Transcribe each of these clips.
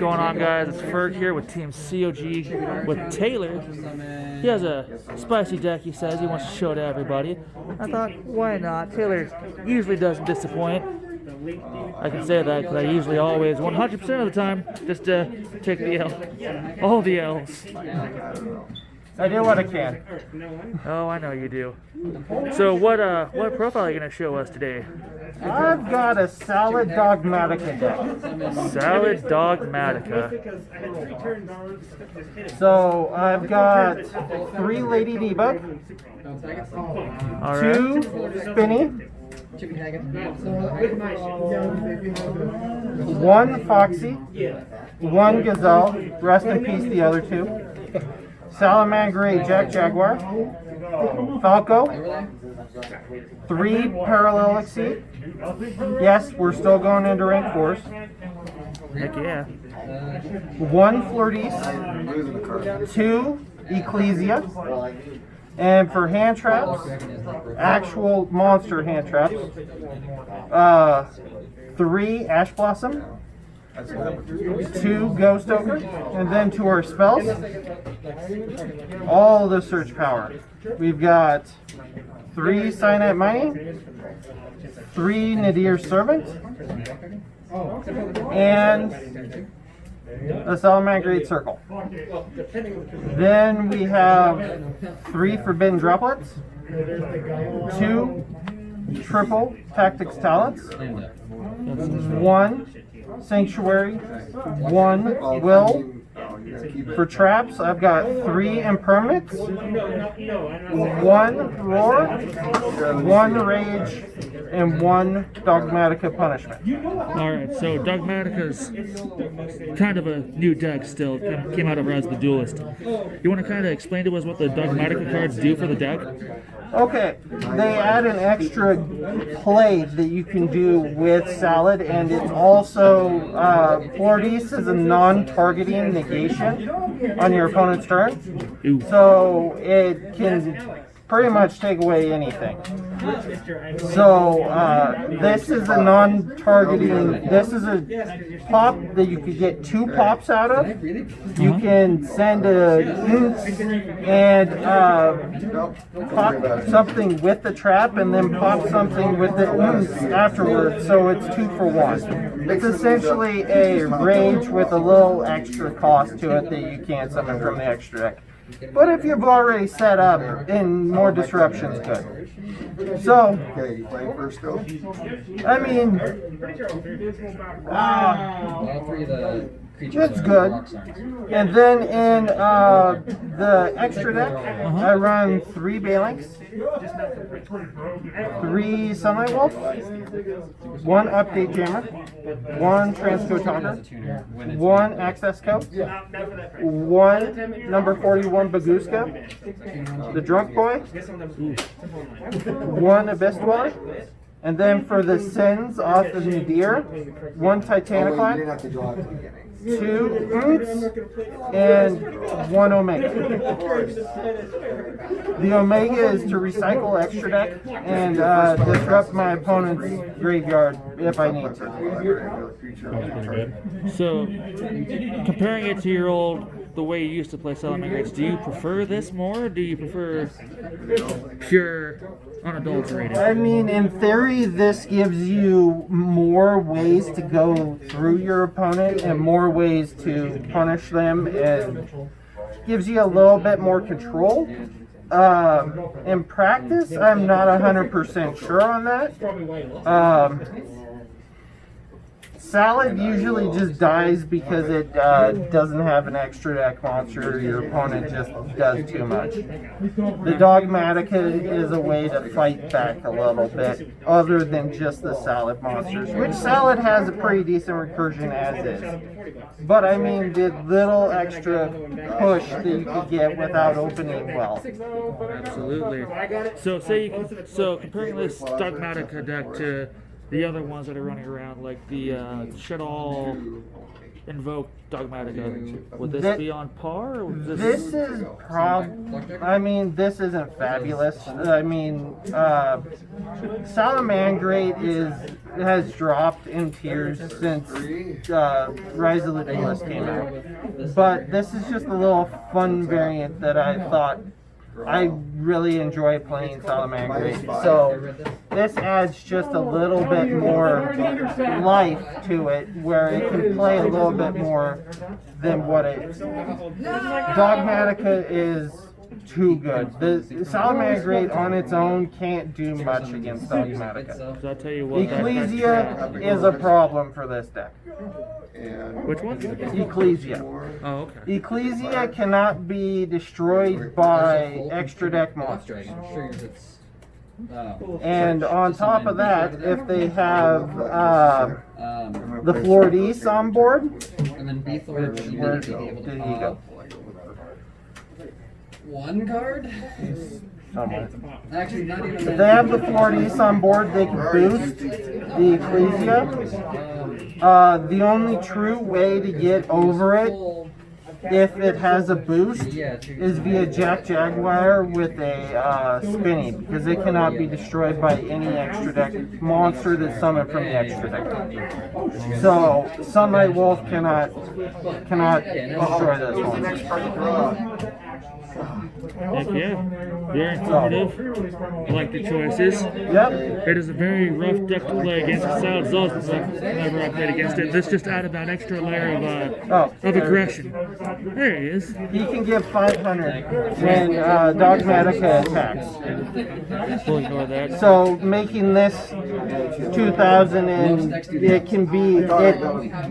going on, guys? It's Ferg here with Team COG with Taylor. He has a spicy deck, he says. He wants to show to everybody. I thought, why not? Taylor usually doesn't disappoint. I can say that because I usually always, 100% of the time, just take the L. All the L's. I do what I can. Oh, I know you do. So what profile are you going to show us today? I've got a Salad Dogmatika deck. Salad Dogmatika. So I've got 3 Lady Diva, All right. 2 Spinny, 1 Foxy, 1 Gazelle, rest in peace the other 2. Salamangre Jack Jaguar, Falco, 3 Parallel Exceed. Yes, we're still going into rank 4s. Heck yeah. 1 Flordees, 2 Ecclesia, and for hand traps, actual monster hand traps, 3 Ash Blossom, 2 Ghost Ogre, and then to our spells, all the search power. We've got 3 Cyanite Mining, 3 Nadir Servant, and a Salamangreat Circle. Then we have 3 Forbidden Droplets, 2 Triple Tactics Talents, 1 Sanctuary, 1 Will. For traps, I've got 3 Impermanents, 1 Roar, 1 Rage, and 1 Dogmatika Punishment. Alright, so Dogmatika's kind of a new deck still. Came out of as the Duelist. You want to kind of explain to us what the Dogmatika cards do for the deck? Okay, they add an extra play that you can do with Salad, and it's also, Flordees is a non-targeting negation on your opponent's turn. Ooh. So it can pretty much take away anything. So this is a non-targeting, this is a pop that you could get 2 pops out of. You can send a and pop something with the trap and then pop something with the afterwards, so it's 2 for 1. It's essentially a rage with a little extra cost to it that you can't summon from the extra deck. But if you've already set up, then more disruption's good. So, Okay, you playing first still? I mean, it's good. And then in the extra deck, I run 3 Balinks, 3 Sunlight Wolf, 1 Update Jammer, 1 Transcode Talker, 1 Access Code, 1 number 41 Baguska, the Drunk Boy, 1 Abyss Dweller, and then for the Sins off of Nadir, 1 Titanic You didn't have to draw at the beginning. 2 Oots, and 1 Omega. The Omega is to recycle extra deck and disrupt my opponent's graveyard if I need to. So, comparing it to your the way you used to play Salamangreats, do you prefer this more, or do you prefer pure unadulterated? I mean, in theory, this gives you more ways to go through your opponent and more ways to punish them, and gives you a little bit more control. In practice, I'm not 100% sure on that. Salad usually just dies because it doesn't have an extra deck monster, or your opponent just does too much. The Dogmatika is a way to fight back a little bit, other than just the Salad monsters, which Salad has a pretty decent recursion as is. But I mean, the little extra push that you could get without opening well. Absolutely. So comparing this Dogmatika deck to the other ones that are running around, like the Shut All invoke Dogmatika, would this That- be on par? Or would This is I mean, this isn't fabulous. I mean, Salamangreat has dropped in tiers since Rise of the Duelist came out. But this is just a little fun variant that I thought I really enjoy playing Salamangreat. So this adds just a little bit more life to it, where it can play a little bit more than what it. Dogmatika is too good. The Salamangreat on its own can't do much against Dogmatika. So I'll tell you what. Ecclesia is a problem for this deck. Which one? Ecclesia. Oh, okay. Ecclesia cannot be destroyed by extra deck monsters. And on top of that, if they have the Florides on board, And then Beethor should where immediately be able did to he go? one card? Somewhere. Actually, not even If they have the Florides on board, they can boost the Ecclesia. The only true way to get over it, if it has a boost, is via Jack Jaguar with a spinny, because it cannot be destroyed by any extra deck monster that's summoned from the extra deck. So Sunlight Wolf cannot destroy this one. Heck yeah. Very informative. I like the choices. Yep. It is a very rough deck to play against. It sounds exhausting whenever I played against it. This just added that extra layer of aggression. There he is. He can give 500 when Dogmatika attacks. We'll ignore that. So making this 2,000, and it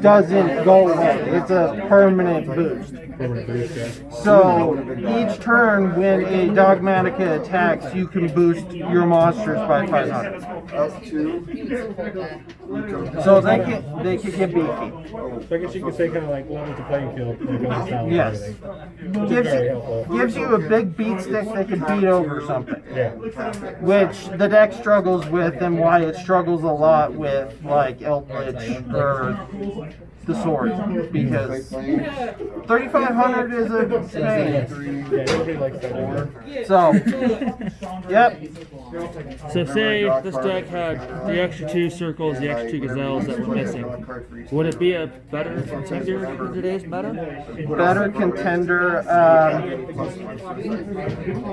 doesn't go away. It's a permanent boost. So each turn when a Dogmatika attacks, you can boost your monsters by 500. Up to. So they can get beefy. So I guess you could say kind of like levels the playing field. Like on the sound Yes. and everything. Gives you a big beat stick that can beat over something. Yeah. Which the deck struggles with, and why it struggles a lot with like Eldritch or the sword, because 3,500 is a pain. Yeah, nobody likes that. So, yep. So say this deck had the extra 2 circles, the extra 2 gazelles that were missing. Would it be a better contender in today's meta? Better contender.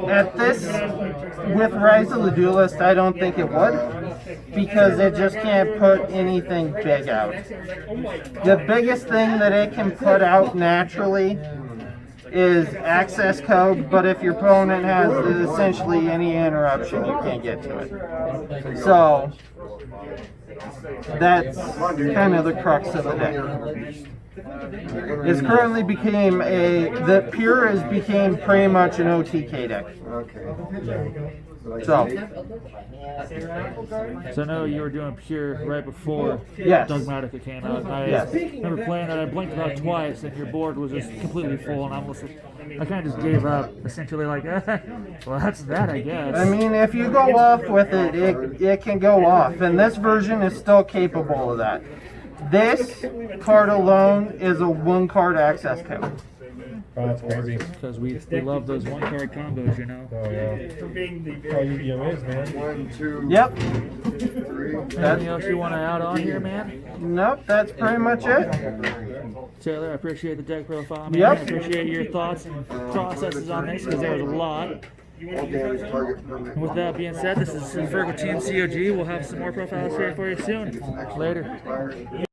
At this, with Rise of the Duelist, I don't think it would, because it just can't put anything big out. The biggest thing that it can put out naturally is access code, but if your opponent has essentially any interruption, you can't get to it. So that's kind of the crux of the deck. It's currently the Pure has became pretty much an OTK deck. Okay. So So I know you were doing Pure right before Yes. Dogmatika came out. I Yes. remember playing that. I blinked about twice, and your board was just completely full, and I kind of just gave up, essentially like, well, that's that, I guess. I mean, if you go off with it, it can go off, and this version is still capable of that. This card alone is a 1-card access code. Oh, that's crazy. Because we love those 1-card combos, you know. Oh, yeah. Oh, YuGiOh is, man. 1, 2, Yep. 3. Anything else you want to add on here, man? Nope, that's pretty much it. Taylor, I appreciate the deck profile, man. Yep. I appreciate your thoughts and processes on this, because there was a lot. All damage target permanent. With that being said, this is Virgo Team COG. We'll have some more profiles here for you soon. Later. Expired.